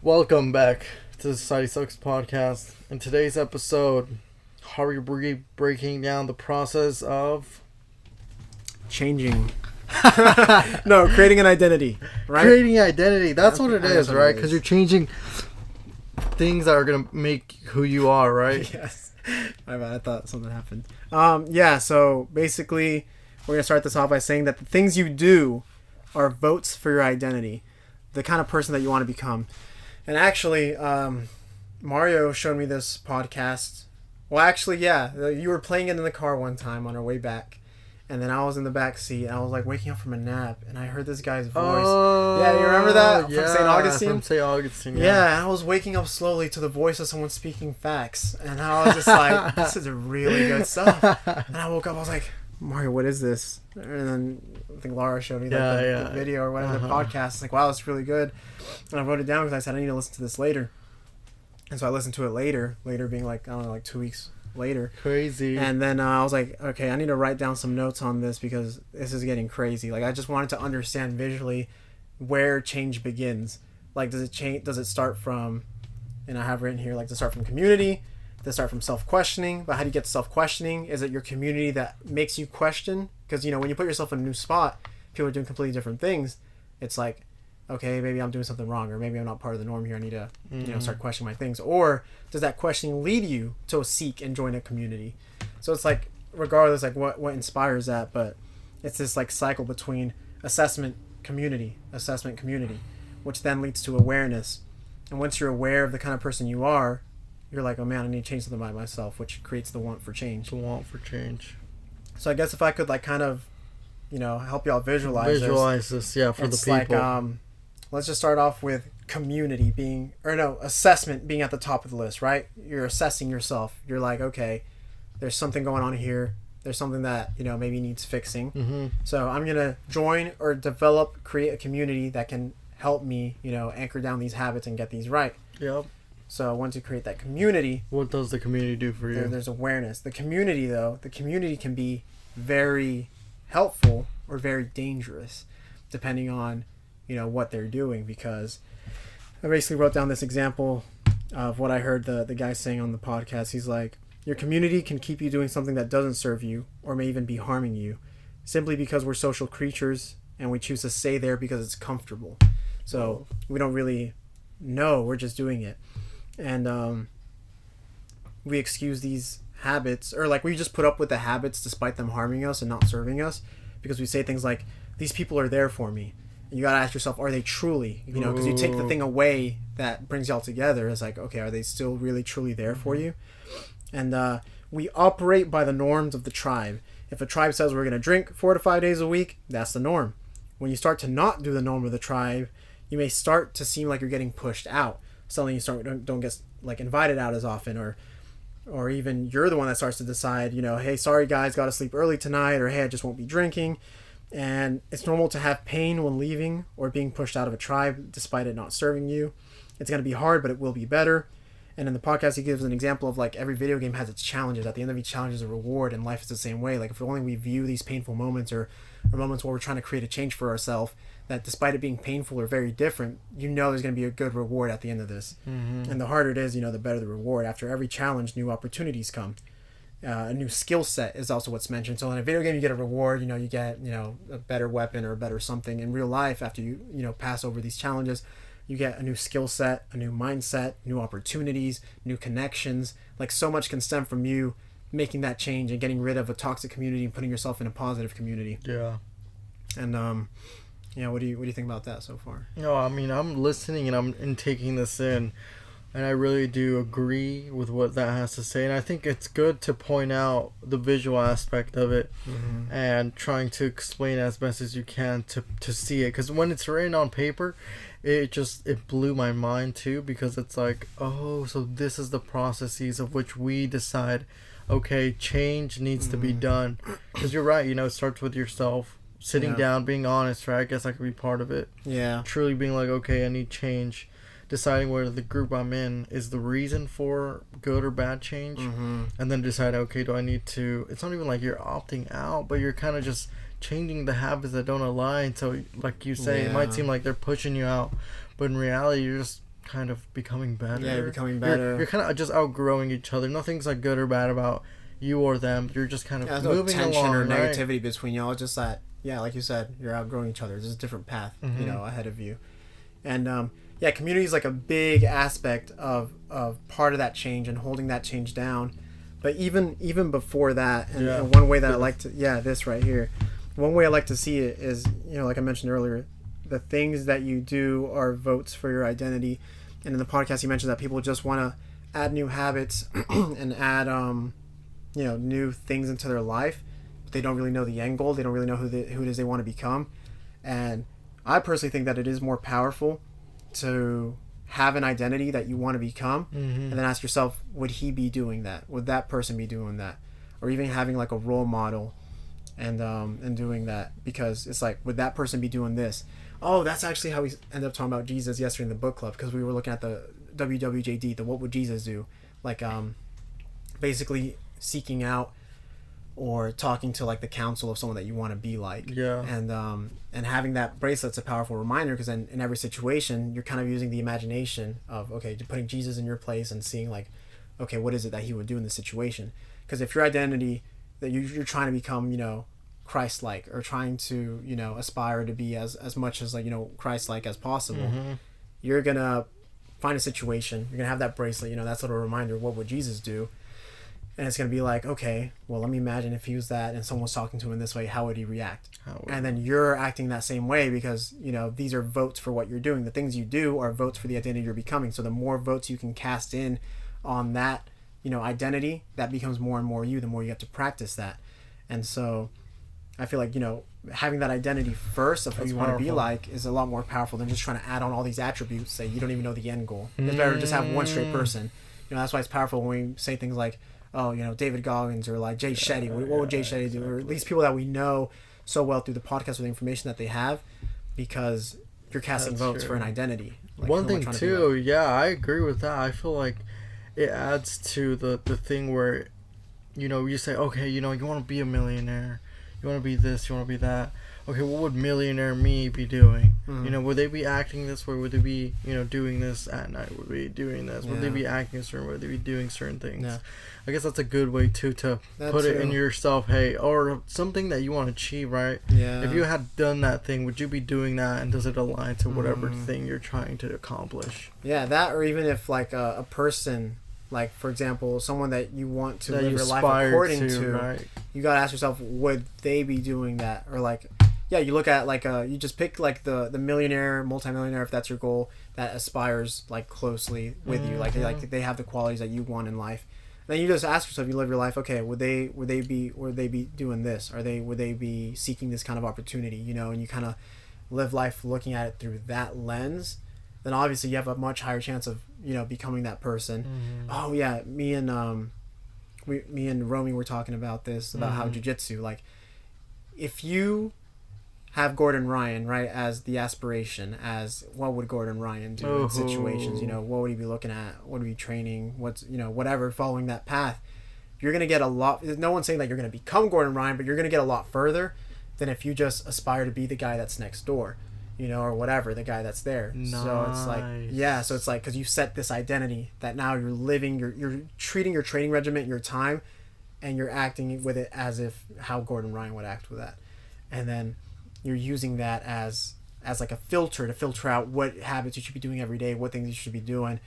Welcome back to the Society Sucks podcast. In today's episode, how are we breaking down the process of Changing. No, creating an identity, right? creating identity? That's what it That's is, what it right? is. Because you're changing things that are going to make who you are, right? Yes. My bad, I thought something happened. So basically, we're going to start this off by saying that the things you do are votes for your identity, the kind of person that you want to become. And actually, Mario showed me this podcast. Well, actually, yeah, you were playing it in the car one time on our way back. And then I was in the back seat, and I was like waking up from a nap, and I heard this guy's voice. Oh, Yeah, you remember that? From yeah, St. Augustine? From St. Augustine, Yeah, and I was waking up slowly to the voice of someone speaking facts. And I was just like, this is really good stuff. And I woke up, I was like, Mario, what is this? And then I think Laura showed me the video or whatever, the podcast. It's like, wow, it's really good. And I wrote it down because I said, I need to listen to this later. And so I listened to it later being like, I don't know, like 2 weeks later. Crazy. And then I was like, okay, I need to write down some notes on this because this is getting crazy. Like, I just wanted to understand visually where change begins. Like, does it start from, and I have written here, like, to start from community, to start from self-questioning. But how do you get to self-questioning? Is it your community that makes you question? Because, you know, when you put yourself in a new spot, people are doing completely different things. It's like, okay, maybe I'm doing something wrong, or maybe I'm not part of the norm here. I need to, start questioning my things. Or does that questioning lead you to seek and join a community? So it's like, regardless, like what inspires that, but it's this like cycle between assessment community, which then leads to awareness. And once you're aware of the kind of person you are, you're like, oh man, I need to change something about myself, which creates the want for change. The want for change. So I guess if I could like kind of, help y'all visualize this, yeah, for the it's people. like, let's just start off with community assessment being at the top of the list, right? You're assessing yourself. You're like, okay, there's something going on here. There's something that, maybe needs fixing. Mm-hmm. So I'm going to join or create a community that can help me, anchor down these habits and get these right. Yep. So once you create that community, What does the community do for you? there's awareness. The community can be very helpful or very dangerous depending on what they're doing, because I basically wrote down this example of what I heard the guy saying on the podcast. He's like, your community can keep you doing something that doesn't serve you or may even be harming you simply because we're social creatures and we choose to stay there because it's comfortable. So we don't really know, we're just doing it. And we excuse these habits, or like we just put up with the habits despite them harming us and not serving us, because we say things like, these people are there for me. You gotta ask yourself, are they truly? Because you take the thing away that brings y'all together. It's like, okay, are they still really truly there for you? And we operate by the norms of the tribe. If a tribe says we're gonna drink 4 to 5 days a week, that's the norm. When you start to not do the norm of the tribe, you may start to seem like you're getting pushed out. Suddenly you don't get like invited out as often, or even you're the one that starts to decide, hey, sorry guys, gotta sleep early tonight, or hey, I just won't be drinking. And it's normal to have pain when leaving or being pushed out of a tribe despite it not serving you. It's going to be hard, but it will be better. And in the podcast, he gives an example of like every video game has its challenges. At the end of each challenge is a reward, and life is the same way. Like if only we view these painful moments or moments where we're trying to create a change for ourselves, that despite it being painful or very different, there's going to be a good reward at the end of this. Mm-hmm. And the harder it is, the better the reward. After every challenge, new opportunities come. A new skill set is also what's mentioned. So in a video game, you get a reward. You get a better weapon or a better something. In real life, after you pass over these challenges, you get a new skill set, a new mindset, new opportunities, new connections. Like so much can stem from you making that change and getting rid of a toxic community and putting yourself in a positive community. Yeah. And what do you think about that so far? I mean, I'm listening and I'm taking this in. And I really do agree with what that has to say. And I think it's good to point out the visual aspect of it, and trying to explain as best as you can to see it. Because when it's written on paper, it blew my mind too, because it's like, oh, so this is the processes of which we decide, okay, change needs to be done. Because you're right, it starts with yourself. Sitting down, being honest, right? I guess I could be part of it. Yeah. Truly being like, okay, I need change. Deciding whether the group I'm in is the reason for good or bad change, and then decide, okay, do I need to, it's not even like you're opting out, but you're kind of just changing the habits that don't align. So like you say, it might seem like they're pushing you out, but in reality you're just kind of becoming better. Yeah, you're becoming better. You're kind of just outgrowing each other. Nothing's like good or bad about you or them. You're just kind of moving no tension along, or right? negativity between y'all. Just that, yeah, like you said, you're outgrowing each other. There's a different path, ahead of you. And community is like a big aspect of part of that change and holding that change down. But even before that, and one way that I like to, this right here, one way I like to see it is, like I mentioned earlier, the things that you do are votes for your identity. And in the podcast, you mentioned that people just want to add new habits and add, new things into their life. But they don't really know the end goal. They don't really know who it is they want to become. And I personally think that it is more powerful to have an identity that you want to become, and then ask yourself, would he be doing that? Would that person be doing that? Or even having like a role model and doing that, because it's like, would that person be doing this? Oh, that's actually how we ended up talking about Jesus yesterday in the book club, because we were looking at the WWJD, the what would Jesus do? Like basically seeking out or talking to like the counsel of someone that you want to be like. Yeah. And having that bracelet's a powerful reminder, because then in every situation you're kind of using the imagination of, okay, putting Jesus in your place and seeing like, okay, what is it that he would do in this situation? Because if your identity that you're trying to become, Christ-like, or trying to, aspire to be as much as like, Christ-like as possible, you're gonna find a situation, you're gonna have that bracelet, that's a little reminder, what would Jesus do? And it's going to be like, okay, well, let me imagine if he was that and someone was talking to him in this way, how would he react? And then you're acting that same way, because, these are votes for what you're doing. The things you do are votes for the identity you're becoming. So the more votes you can cast in on that, identity, that becomes more and more you, the more you have to practice that. And so I feel like, having that identity first of who you want to be like is a lot more powerful than just trying to add on all these attributes that you don't even know the end goal. It's better to just have one straight person. That's why it's powerful when we say things like, oh, David Goggins, or like Jay Shetty. What would Jay Shetty do? Or at least people that we know so well through the podcast with the information that they have, because you're casting votes for an identity. Like, one thing too, I agree with that. I feel like it adds to the thing where, you say, okay, you want to be a millionaire, you want to be this, you want to be that. Okay, what would millionaire me be doing? Would they be acting this way? Would they be, doing this at night? Would they be doing this? Would they be acting a certain way? Would they be doing certain things? Yeah. I guess that's a good way too to put it in yourself. Hey, or something that you want to achieve, right? Yeah. If you had done that thing, would you be doing that? And does it align to whatever thing you're trying to accomplish? Yeah, that, or even if like a person, like for example, someone that you want to live your life according to, right? You gotta ask yourself, would they be doing that? Or like, you look at like you just pick like the millionaire, multimillionaire, if that's your goal, that aspires like closely with you, like they have the qualities that you want in life. Then you just ask yourself, you live your life, okay, would they be doing this? Would they be seeking this kind of opportunity? And you kind of live life looking at it through that lens. Then obviously you have a much higher chance of becoming that person. Oh yeah, me and Romy were talking about this, about how jiu-jitsu, like if you have Gordon Ryan, right, as the aspiration, as what would Gordon Ryan do in situations, what would he be looking at, what would he be training, what's, whatever, following that path, you're going to get a lot, no one's saying that you're going to become Gordon Ryan, but you're going to get a lot further than if you just aspire to be the guy that's next door, or whatever, the guy that's there. Nice. So it's like, because you set this identity that now you're living, you're treating your training regimen, your time, and you're acting with it as if how Gordon Ryan would act with that. And then you're using that as like a filter to filter out what habits you should be doing every day, what things you should be doing,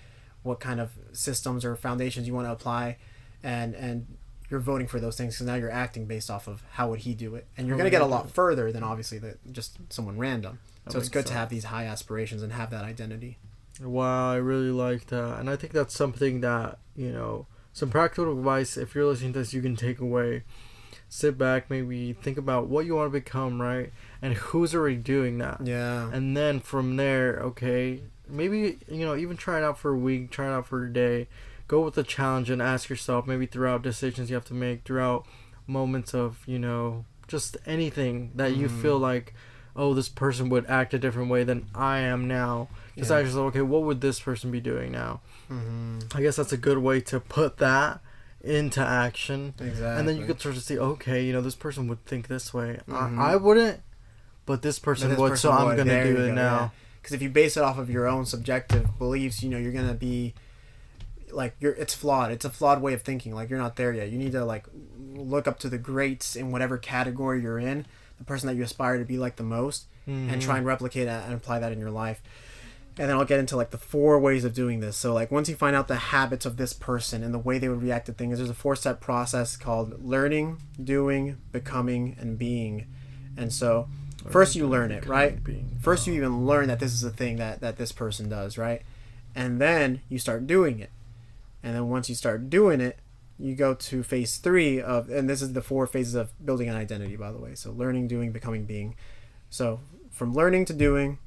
what kind of systems or foundations you want to apply, and you're voting for those things, because now you're acting based off of how would he do it, and you're going to get a lot further than obviously just someone random. So it's good to have these high aspirations and have that identity. Wow, I really like that, and I think that's something that some practical advice, if you're listening to this, you can take away. Sit back, maybe think about what you want to become, right? And who's already doing that. Yeah. And then from there, okay, maybe, even try it out for a week, try it out for a day. Go with the challenge and ask yourself, maybe throughout decisions you have to make, throughout moments of, just anything that you feel like, oh, this person would act a different way than I am now. Just ask yourself, okay, what would this person be doing now? I guess that's a good way to put that into action. Exactly. And then you could start to see, okay, this person would think this way. I wouldn't, but this person would, so I'm going to do it now. Because if you base it off of your own subjective beliefs, you're gonna be like it's flawed. It's a flawed way of thinking. Like, you're not there yet. You need to like look up to the greats in whatever category you're in, the person that you aspire to be like the most, and try and replicate that and apply that in your life. And then I'll get into like the 4 ways of doing this. So like, once you find out the habits of this person and the way they would react to things, there's a 4-step process called learning, doing, becoming, and being. And so first you learn it, right? First you even learn that this is a thing that this person does, right? And then you start doing it. And then once you start doing it, you go to phase 3 of, and this is the 4 phases of building an identity, by the way. So learning, doing, becoming, being. So from learning to doing,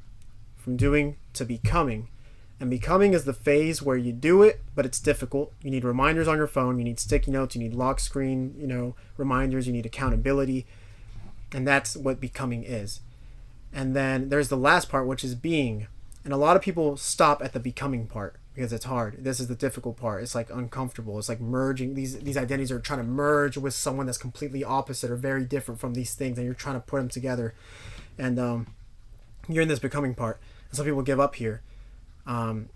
from doing to becoming. And becoming is the phase where you do it, but it's difficult. You need reminders on your phone. You need sticky notes. You need lock screen, reminders. You need accountability. And that's what becoming is. And then there's the last part, which is being. And a lot of people stop at the becoming part because it's hard. This is the difficult part. It's like uncomfortable. It's like merging. These identities are trying to merge with someone that's completely opposite or very different from these things, and you're trying to put them together. And you're in this becoming part. And some people give up here. And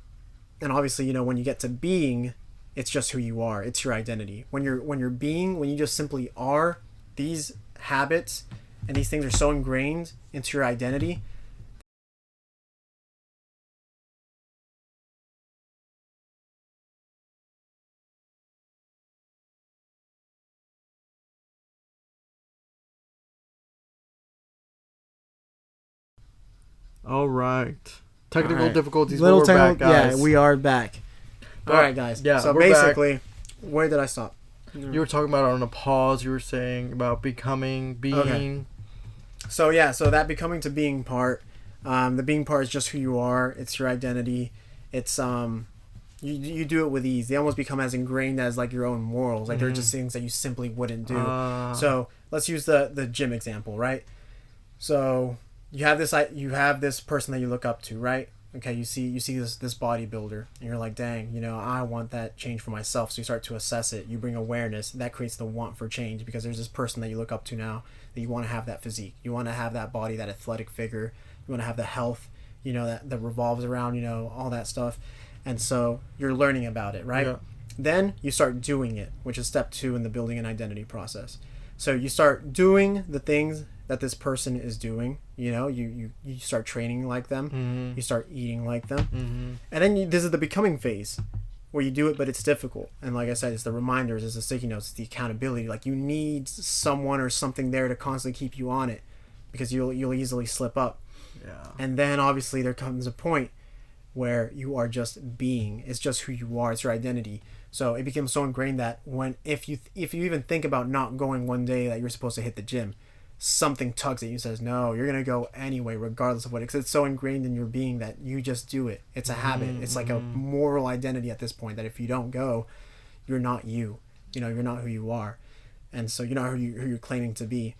obviously, when you get to being, it's just who you are. It's your identity. When you're being, when you just simply are, these habits and these things are so ingrained into your identity. All right. Technical All right. difficulties, but we're back, guys. Yeah, we are back. All right, guys. Yeah, so we're basically, back. Where did I stop? You were talking about on a pause. You were saying about becoming, being. Okay. So that becoming to being part. The being part is just who you are. It's your identity. It's you do it with ease. They almost become as ingrained as like your own morals. Like they're just things that you simply wouldn't do. So let's use the gym example, right? So you have this person that you look up to, right? Okay, you see this bodybuilder, and you're like, dang, I want that change for myself. So you start to assess it. You bring awareness. That creates the want for change because there's this person that you look up to now that you want to have that physique. You want to have that body, that athletic figure. You want to have the health, that revolves around, all that stuff. And so you're learning about it, right? Yeah. Then you start doing it, which is step 2 in the building an identity process. So you start doing the things that this person is doing. You start training like them. Mm-hmm. You start eating like them. Mm-hmm. And then this is the becoming phase where you do it, but it's difficult. And like I said, it's the reminders, it's the sticky notes, it's the accountability. Like you need someone or something there to constantly keep you on it because you'll easily slip up. Yeah. And then obviously there comes a point where you are just being. It's just who you are. It's your identity. So it becomes so ingrained that if you even think about not going one day that you're supposed to hit the gym, something tugs at you and says, no, you're going to go anyway, regardless of what, because it's so ingrained in your being that you just do it. It's a habit. It's like a moral identity at this point that if you don't go, you're not you. You're not who you are. And so you're not who you're claiming to be.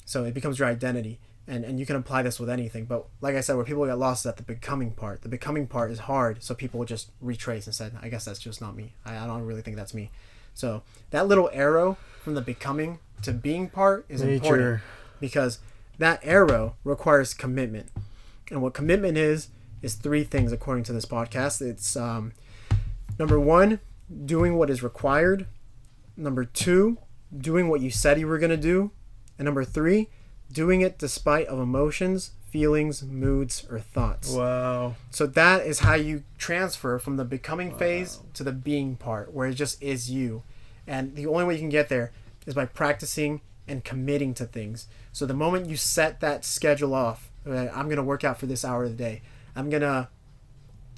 So it becomes your identity. And you can apply this with anything. But like I said, where people get lost is at the becoming part. The becoming part is hard, so people just retrace and said, I guess that's just not me. I don't really think that's me. So that little arrow from the becoming to being part is important because that arrow requires commitment. And what commitment is 3 things according to this podcast. It's number 1, doing what is required. Number 2, doing what you said you were going to do. And number 3, doing it despite of emotions, feelings, moods, or thoughts. Wow. So that is how you transfer from the becoming phase to the being part, where it just is you. And the only way you can get there is by practicing and committing to things. So the moment you set that schedule off, I'm going to work out for this hour of the day. I'm going to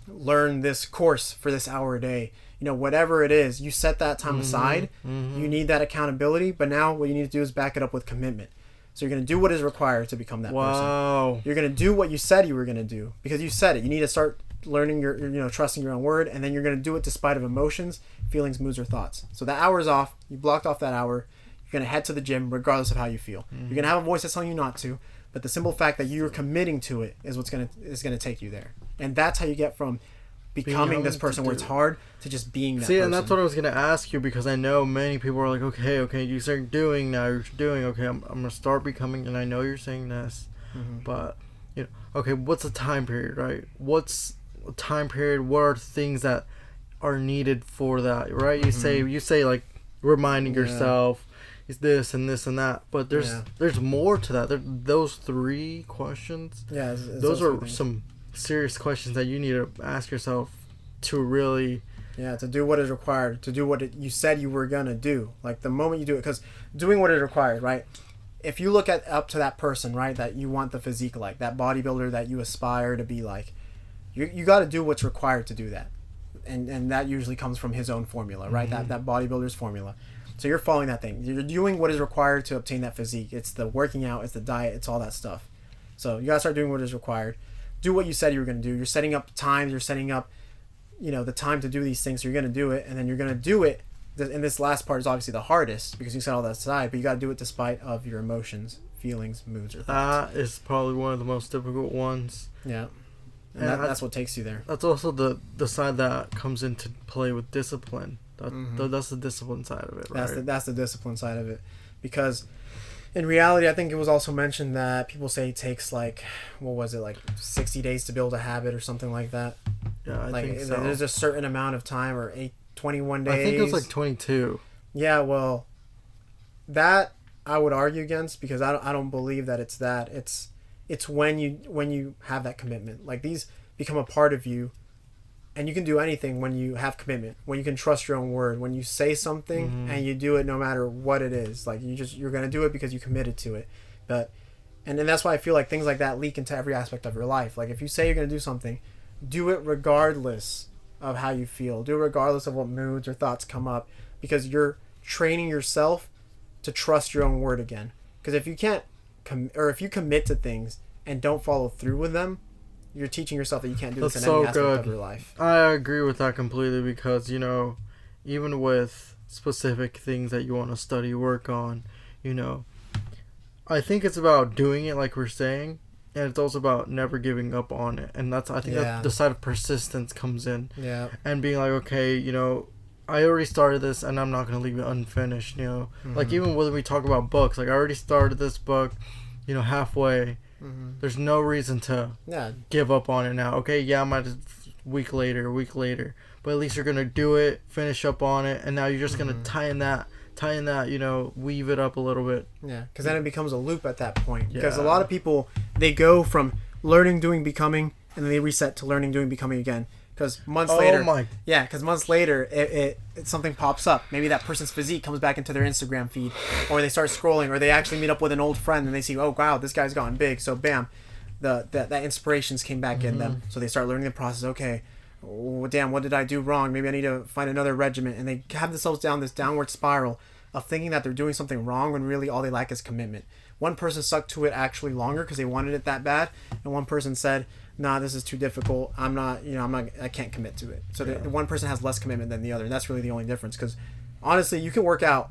learn this course for this hour a day. Whatever it is, you set that time aside. Mm-hmm. You need that accountability. But now what you need to do is back it up with commitment. So you're going to do what is required to become that person. You're going to do what you said you were going to do because you said it. You need to start learning your trusting your own word, and then you're going to do it despite of emotions, feelings, moods, or thoughts. So that hour is off. You blocked off that hour. You're going to head to the gym regardless of how you feel. Mm-hmm. You're going to have a voice that's telling you not to, but the simple fact that you're committing to it is what's going to take you there. And that's how you get from becoming this person where it's hard to just being that person. And that's what I was going to ask you because I know many people are like, okay, you start doing now, you're doing, okay, I'm going to start becoming, and I know you're saying this, but you know, okay, what's a time period, right? What's a time period? What are things that are needed for that, right? You say like reminding yourself is this and this and that, but there's more to that. Those 3 questions. Yeah, those are some serious questions that you need to ask yourself to really. Yeah, to do what is required, to do what you said you were gonna do. Like the moment you do it, because doing what is required, right? If you look at up to that person, right, that you want the physique like, that bodybuilder that you aspire to be like, you got to do what's required to do that, and that usually comes from his own formula, right? That bodybuilder's formula. So you're following that thing. You're doing what is required to obtain that physique. It's the working out, it's the diet, it's all that stuff. So you gotta start doing what is required. Do what you said you were gonna do. You're setting up times. You're setting up, the time to do these things. So you're gonna do it, and then you're gonna do it. And this last part is obviously the hardest because you set all that aside. But you gotta do it despite of your emotions, feelings, moods, or thoughts. That is probably one of the most difficult ones. Yeah. And that's what takes you there. That's also the side that comes into play with discipline. That's the discipline side of it, right? That's the discipline side of it. Because in reality, I think it was also mentioned that people say it takes like 60 days to build a habit or something like that. Yeah, I think so. There's a certain amount of time, or 21 days. I think it was like 22. Yeah, well, that I would argue against because I don't believe that it's that. It's when you have that commitment. Like these become a part of you, and you can do anything when you have commitment. When you can trust your own word. When you say something and you do it no matter what it is. Like you're gonna do it because you committed to it. And that's why I feel like things like that leak into every aspect of your life. Like if you say you're gonna do something, do it regardless of how you feel. Do it regardless of what moods or thoughts come up, because you're training yourself to trust your own word again. Because if you can't if you commit to things and don't follow through with them, you're teaching yourself that you can't do this in any aspect of your life. I agree with that completely because, even with specific things that you want to study, work on, I think it's about doing it like we're saying, and it's also about never giving up on it. And that's, I think that's the side of persistence comes in. Yeah. And being like, okay, I already started this and I'm not going to leave it unfinished, Like even when we talk about books, like I already started this book, halfway. There's no reason to give up on it now. Okay, yeah, I might a week later, but at least you're gonna do it, finish up on it, and now you're just gonna tie in that, weave it up a little bit. Yeah, because then it becomes a loop at that point. Because a lot of people, they go from learning, doing, becoming, and then they reset to learning, doing, becoming again. Because months later, it something pops up. Maybe that person's physique comes back into their Instagram feed, or they start scrolling, or they actually meet up with an old friend and they see, oh wow, this guy's gotten big. So bam, that inspirations came back in them. So they start learning the process. Okay, damn, what did I do wrong? Maybe I need to find another regimen. And they have themselves down this downward spiral of thinking that they're doing something wrong when really all they lack is commitment. One person stuck to it actually longer because they wanted it that bad, and one person said, nah, this is too difficult. I can't commit to it. So the one person has less commitment than the other. And that's really the only difference. Because honestly, you can work out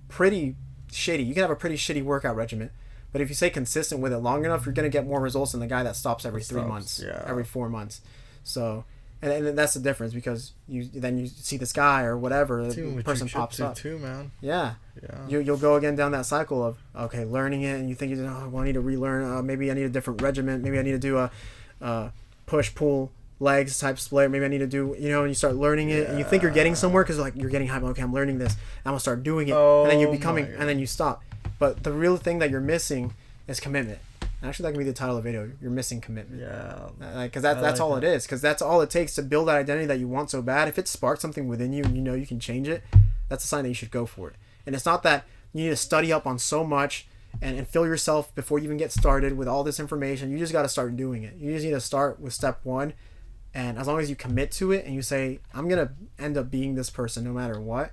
pretty shitty. You can have a pretty shitty workout regimen. But if you stay consistent with it long enough, you're going to get more results than the guy that stops every 3 months, every 4 months. So, and that's the difference, because you see this guy or whatever, the person pops up. Too, man. Yeah. You'll go again down that cycle of, okay, learning it, and you think, well, I need to relearn. Maybe I need a different regimen. Maybe I need to do a push, pull, legs type split. Maybe I need to do, and you start learning it, and you think you're getting somewhere because you're getting hype. Okay, I'm learning this. I'm gonna start doing it, and then you're becoming, and then you stop. But the real thing that you're missing is commitment. Actually, that can be the title of the video. You're missing commitment. Yeah. Because that's all it is. Because that's all it takes to build that identity that you want so bad. If it sparks something within you and you can change it, that's a sign that you should go for it. And it's not that you need to study up on so much and fill yourself before you even get started with all this information. You just got to start doing it. You just need to start with step 1. And as long as you commit to it and you say, I'm going to end up being this person no matter what,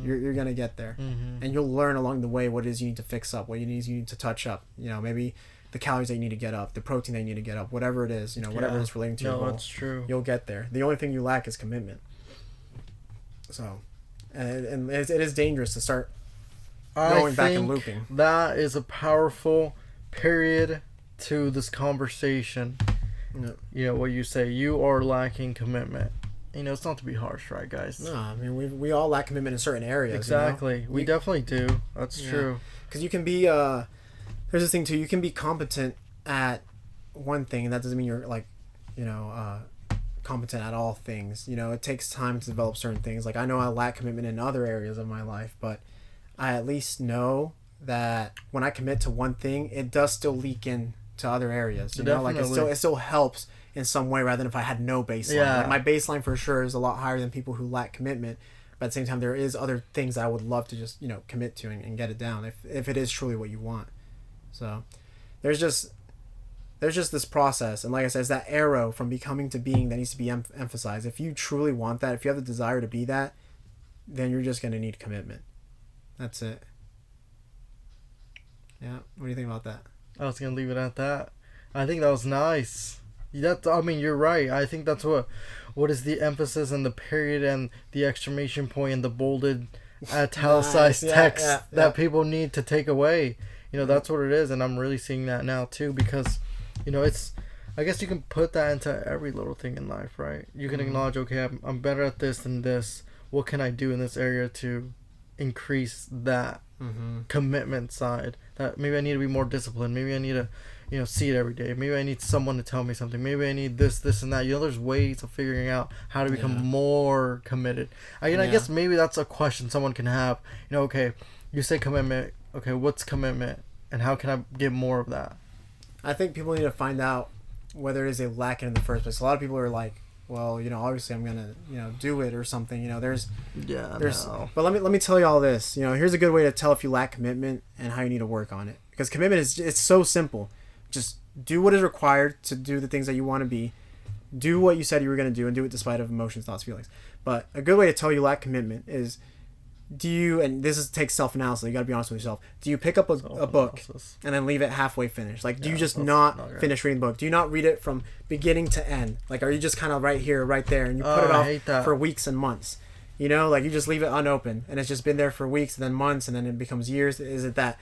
you're going to get there. And you'll learn along the way what it is you need to fix up, what you need to touch up. Maybe the calories that you need to get up, the protein that you need to get up, whatever it is, whatever it's relating to your goal. That's true. You'll get there. The only thing you lack is commitment. So, and it is dangerous to start going back and looping. That is a powerful period to this conversation. What you say, you are lacking commitment. It's not to be harsh, right, guys? No, I mean, we all lack commitment in certain areas. Exactly. We definitely do. That's true. Because you can be, there's this thing too, you can be competent at one thing, and that doesn't mean you're like, you know, competent at all things. You know, it takes time to develop certain things. Like I know I lack commitment in other areas of my life, but I at least know that when I commit to one thing, it does still leak in to other areas. You know, like it still helps in some way rather than if I had no baseline. Yeah. Like my baseline for sure is a lot higher than people who lack commitment. But at the same time, there is other things I would love to just, you know, commit to and get it down if it is truly what you want. So there's just this process. And like I said, it's that arrow from becoming to being that needs to be emphasized. If you truly want that, if you have the desire to be that, then you're just going to need commitment. That's it. Yeah. What do you think about that? I was going to leave it at that. I think that was nice. I mean, you're right. I think that's what is the emphasis and the period and the exclamation point and the bolded italicized text that people need to take away. You know, that's what it is. And I'm really seeing that now too, because, you know, I guess you can put that into every little thing in life, right? You can acknowledge, okay, I'm better at this than this. What can I do in this area to increase that commitment side? That maybe I need to be more disciplined. Maybe I need to, you know, see it every day. Maybe I need someone to tell me something. Maybe I need this, and that. You know, there's ways of figuring out how to become more committed. I guess maybe that's a question someone can have. You know, okay, you say commitment. Okay, what's commitment? And how can I get more of that? I think people need to find out whether it is a lack in the first place. A lot of people are like, well, you know, obviously I'm gonna, you know, do it or something. You know, there's. But let me tell you all this. You know, here's a good way to tell if you lack commitment and how you need to work on it. Because commitment it's so simple. Just do what is required to do the things that you want to be. Do what you said you were going to do and do it despite of emotions, thoughts, feelings. But a good way to tell you lack commitment is, and this takes self-analysis, you got to be honest with yourself. Do you pick up a book and then leave it halfway finished? Like, do you just not finish reading the book? Do you not read it from beginning to end? Like, are you just kind of right here, right there, and you put it off for weeks and months? You know, like you just leave it unopened and it's just been there for weeks and then months and then it becomes years. Is it that?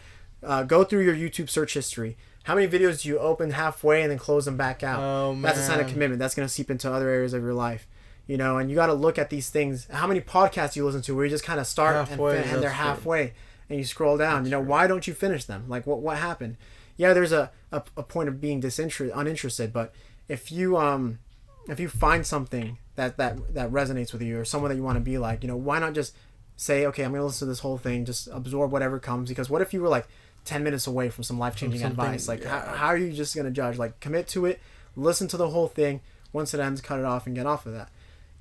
Go through your YouTube search history. How many videos do you open halfway and then close them back out? Oh, man. That's a sign of commitment. That's going to seep into other areas of your life. You know, and you got to look at these things. How many podcasts do you listen to where you just kind of start and they're halfway and you scroll down? You know, why don't you finish them? Like, what happened? Yeah, there's a point of being uninterested, but if you find something that resonates with you or someone that you want to be like, you know, why not just say, okay, I'm going to listen to this whole thing, just absorb whatever comes? Because what if you were like 10 minutes away from some life-changing advice? Like, how are you just going to judge? Like, commit to it, listen to the whole thing. Once it ends, cut it off and get off of that.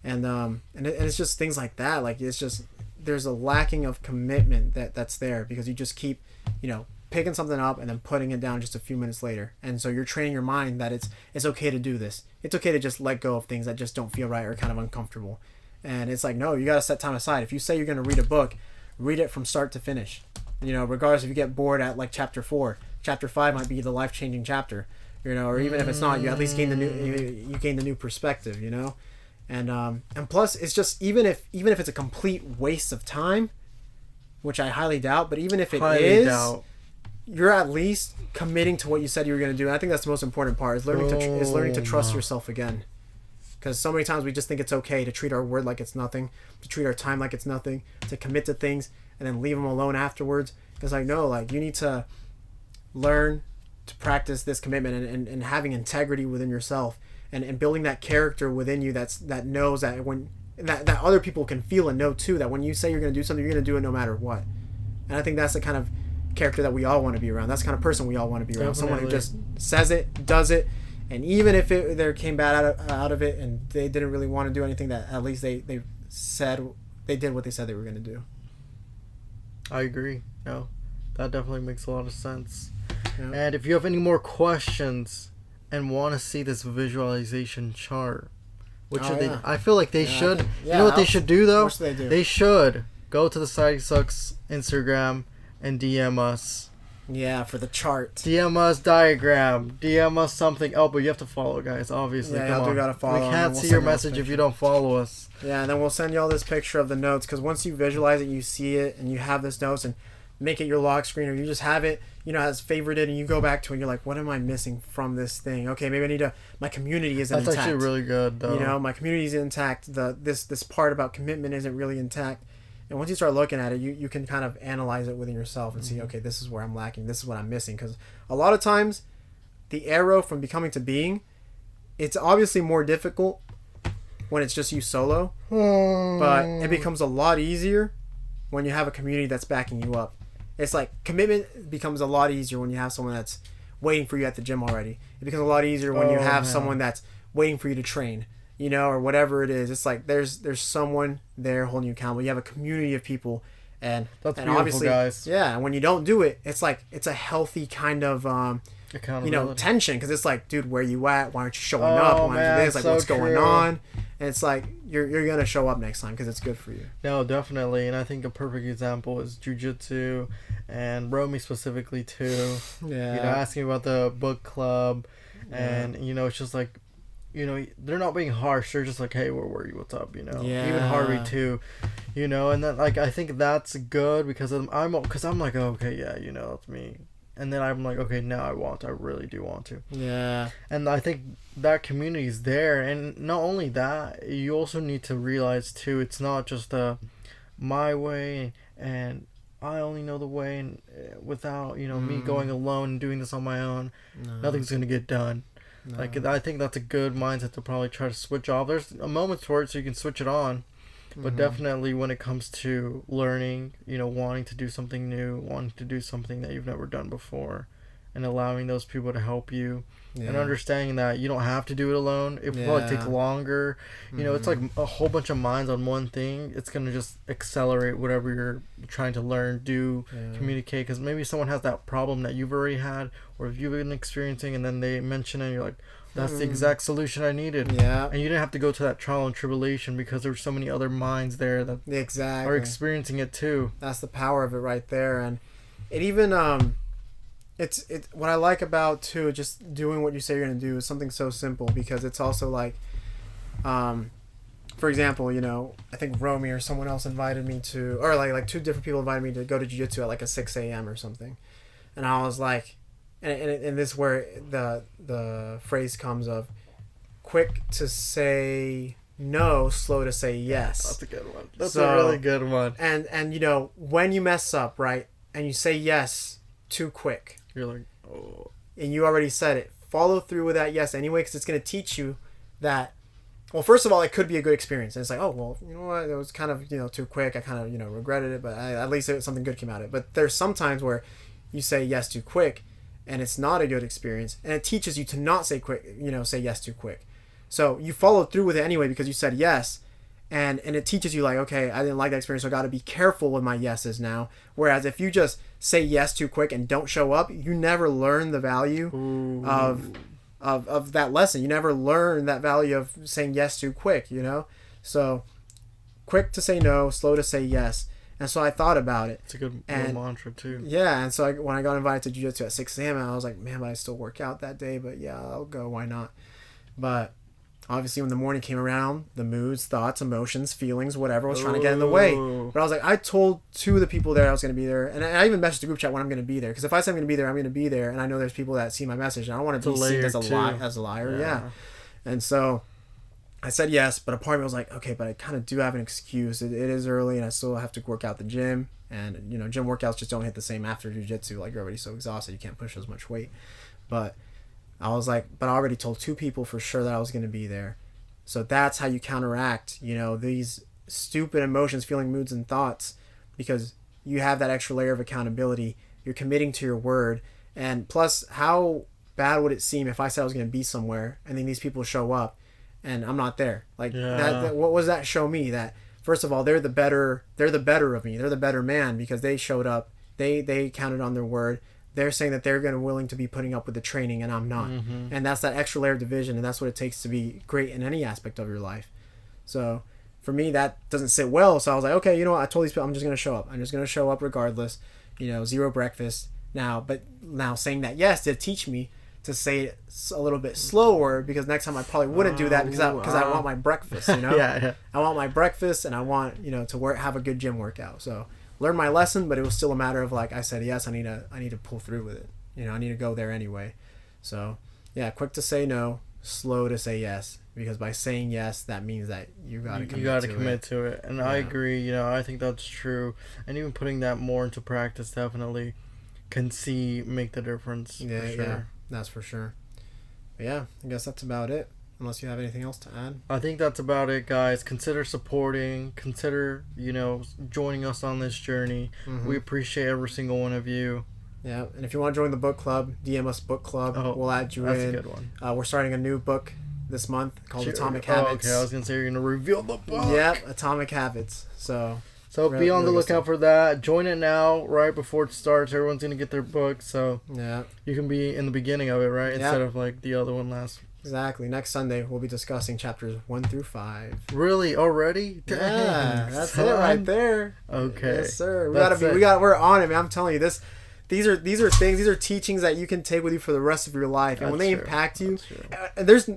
And it's just things like that. Like, it's just, there's a lacking of commitment that's there because you just keep, you know, picking something up and then putting it down just a few minutes later. And so you're training your mind that it's okay to do this. It's okay to just let go of things that just don't feel right or kind of uncomfortable. And it's like, no, you got to set time aside. If you say you're going to read a book, read it from start to finish. You know, regardless if you get bored at like chapter 4, chapter 5 might be the life-changing chapter, you know, or even if it's not, you at least gain the new perspective, you know? And plus it's just, even if it's a complete waste of time, which I highly doubt, but even if it is, you're at least committing to what you said you were going to do. And I think that's the most important part is learning to trust yourself again. Because so many times we just think it's okay to treat our word like it's nothing, to treat our time like it's nothing, to commit to things and then leave them alone afterwards. It's like, no, like you need to learn to practice this commitment and having integrity within yourself and building that character within you that knows that when that other people can feel and know too, that when you say you're going to do something, you're going to do it no matter what. And I think that's the kind of character that we all want to be around. That's the kind of person we all want to be around. Definitely. Someone who just says it, does it, and even if there came bad out of it and they didn't really want to do anything, that at least they said they did what they said they were going to do. I agree. No, that definitely makes a lot of sense. Yeah. And if you have any more questions and want to see this visualization chart, what should they? I feel like they should. You know what they should do though? What should they do? They should go to the Society Sucks Instagram and DM us. Yeah, for the chart. DM us diagram. DM us something. Oh, but you have to follow, guys. Obviously, yeah, you gotta follow. We can't see your message if you don't follow us. Yeah, and then we'll send you all this picture of the notes, because once you visualize it, you see it, and you have this notes, and make it your lock screen, or you just have it, you know, as favorited, and you go back to it, and you're like, what am I missing from this thing? Okay, maybe I need to. My community isn't intact. That's actually really good, though. You know, my community is intact. This part about commitment isn't really intact. And once you start looking at it, you can kind of analyze it within yourself and see, okay, this is where I'm lacking. This is what I'm missing. Because a lot of times, the arrow from becoming to being, it's obviously more difficult when it's just you solo, but it becomes a lot easier when you have a community that's backing you up. It's like commitment becomes a lot easier when you have someone that's waiting for you at the gym already. It becomes a lot easier when you have someone that's waiting for you to train, you know, or whatever it is. It's like there's someone there holding you accountable. You have a community of people, and that's and beautiful, obviously, guys. yeah. And when you don't do it, it's like it's a healthy kind of you know, tension, because it's like, dude, where you at? Why aren't you showing up? Why aren't you this? Like, so what's going on? And it's like you're gonna show up next time because it's good for you. No, definitely, and I think a perfect example is jiu-jitsu, and Romy specifically too. Yeah. You know, asking about the book club, and you know, it's just like, you know, they're not being harsh. They're just like, hey, where were you? What's up? You know, even Harvey too. You know, and then like I think that's good because I'm like, oh, okay, yeah, you know, that's me. And then I'm like, okay, now I really do want to. Yeah. And I think that community is there. And not only that, you also need to realize, too, it's not just my way and I only know the way. And without, you know, me going alone and doing this on my own, nothing's going to get done. No. Like, I think that's a good mindset to probably try to switch off. There's a moment for it so you can switch it on. But definitely when it comes to learning, you know, wanting to do something new, wanting to do something that you've never done before, and allowing those people to help you, and understanding that you don't have to do it alone. It will probably take longer. You know, it's like a whole bunch of minds on one thing. It's going to just accelerate whatever you're trying to learn, communicate. Because maybe someone has that problem that you've already had or you've been experiencing, and then they mention it and you're like, that's the exact solution I needed. Yeah. And you didn't have to go to that trial and tribulation because there were so many other minds there that are experiencing it too. That's the power of it right there. And it even it's what I like about too, just doing what you say you're gonna do is something so simple, because it's also like for example, you know, I think Romy or someone else invited me to, or like two different people invited me to go to jiu-jitsu at like a 6 a.m. or something. And I was like, and this is where the phrase comes of quick to say no, slow to say yes. That's a good one. That's a really good one. And you know, when you mess up, right, and you say yes too quick, you're like, oh. And you already said it. Follow through with that yes anyway, because it's going to teach you that, well, first of all, it could be a good experience. And it's like, oh, well, you know what, it was kind of, you know, too quick. I kind of, you know, regretted it, but at least something good came out of it. But there's some times where you say yes too quick, and it's not a good experience, and it teaches you to not say yes too quick. So you followed through with it anyway because you said yes, and it teaches you like, okay, I didn't like that experience, so I got to be careful with my yeses now. Whereas if you just say yes too quick and don't show up, you never learn the value of that lesson. You never learn that value of saying yes too quick, you know? So quick to say no, slow to say yes. And so I thought about it. It's a good mantra too. Yeah, and so when I got invited to jiu-jitsu at 6 a.m., I was like, man, but I still work out that day. But yeah, I'll go. Why not? But obviously when the morning came around, the moods, thoughts, emotions, feelings, whatever was trying to get in the way. But I was like, I told two of the people there I was going to be there. And I even messaged the group chat when I'm going to be there. Because if I say I'm going to be there, I'm going to be there. And I know there's people that see my message. And I don't want to be seen as a liar. Yeah. And so I said yes, but a part of me was like, okay, but I kind of do have an excuse. It is early, and I still have to work out the gym. And, you know, gym workouts just don't hit the same after jiu-jitsu. Like, you're already so exhausted, you can't push as much weight. But I was like, but I already told two people for sure that I was going to be there. So that's how you counteract, you know, these stupid emotions, feeling, moods, and thoughts, because you have that extra layer of accountability. You're committing to your word. And plus, how bad would it seem if I said I was going to be somewhere, and then these people show up, and I'm not there? Like, that, what was that show me? That first of all, they're the better of me. They're the better man because they showed up. They counted on their word. They're saying that they're willing to be putting up with the training, and I'm not. Mm-hmm. And that's that extra layer of division, and that's what it takes to be great in any aspect of your life. So for me, that doesn't sit well. So I was like, okay, you know what? I told these people I'm just going to show up. I'm just going to show up regardless. You know, zero breakfast. Now saying that yes did teach me to say it a little bit slower, because next time I probably wouldn't do that because I want my breakfast, you know? yeah. I want my breakfast, and I want, you know, to have a good gym workout. So learn my lesson, but it was still a matter of like, I said yes, I need to pull through with it. You know, I need to go there anyway. So yeah, quick to say no, slow to say yes, because by saying yes, that means that you got to commit to it. And I agree, you know, I think that's true. And even putting that more into practice definitely can make the difference. Yeah, for sure. Yeah, that's for sure. Yeah, I guess that's about it. Unless you have anything else to add. I think that's about it, guys. Consider supporting. Consider, joining us on this journey. We appreciate every single one of you. Yeah, and if you want to join the book club, DM us book club. We'll add you in. That's a good one. We're starting a new book this month called Atomic Habits. Okay, I was gonna say you're gonna reveal the book. Yep, Atomic Habits. So be on the lookout for that. Join it now, right before it starts. Everyone's gonna get their book, so yeah, you can be in the beginning of it, right? Instead of like the other one last. Exactly. Next Sunday we'll be discussing chapters 1 through 5. Really? Already? Dang, yeah, that's it right there. Okay. Yes, sir. We're on it, man. I'm telling you this. These are things. These are teachings that you can take with you for the rest of your life, and when they impact you, there's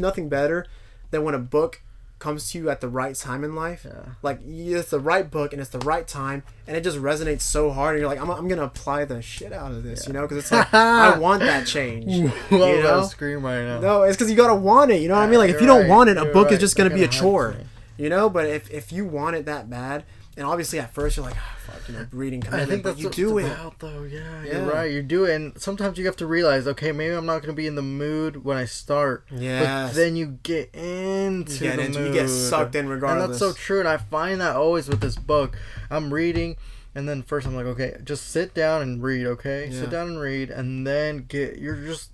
nothing better than when a book comes to you at the right time in life. Yeah. Like it's the right book and it's the right time, and it just resonates so hard. And you're like, I'm gonna apply the shit out of this, because it's like I want that change. I'll scream right now. No, it's because you gotta want it. You know what I mean? Like if you don't want it, a book is just gonna be a chore. But if you want it that bad. And obviously, at first, you're like, oh, fuck, reading commitment. I think that's you do it. Though. Yeah, you're right. You do it, and sometimes you have to realize, okay, maybe I'm not going to be in the mood when I start. Yeah. But then you get into the mood. You get sucked in regardless. And that's so true, and I find that always with this book. I'm reading, and then first I'm like, okay, just sit down and read, okay? Yeah. Sit down and read, and then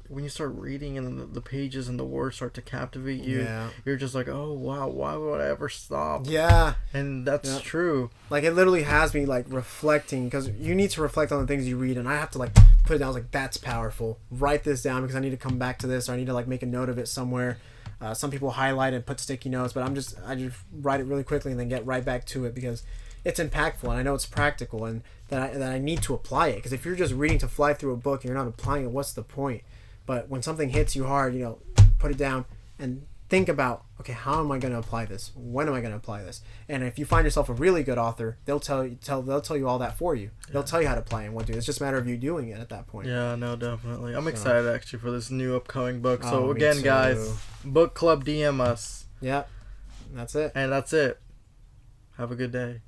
when you start reading and the pages and the words start to captivate you, you're just like, oh, wow, why would I ever stop? Yeah. And that's true. Like, it literally has me, like, reflecting, because you need to reflect on the things you read, and I have to, like, put it down. I was like, that's powerful. Write this down, because I need to come back to this, or I need to, like, make a note of it somewhere. Some people highlight and put sticky notes, but I just write it really quickly and then get right back to it, because it's impactful, and I know it's practical, and that I need to apply it. Because if you're just reading to fly through a book and you're not applying it, what's the point? But when something hits you hard, put it down and think about, okay, how am I going to apply this? When am I going to apply this? And if you find yourself a really good author, they'll tell you all that for you. Yeah. They'll tell you how to apply and what to do. It's just a matter of you doing it at that point. Yeah, no, definitely. I'm excited actually for this new upcoming book. So again, guys, book club, DM us. Yeah, that's it. And that's it. Have a good day.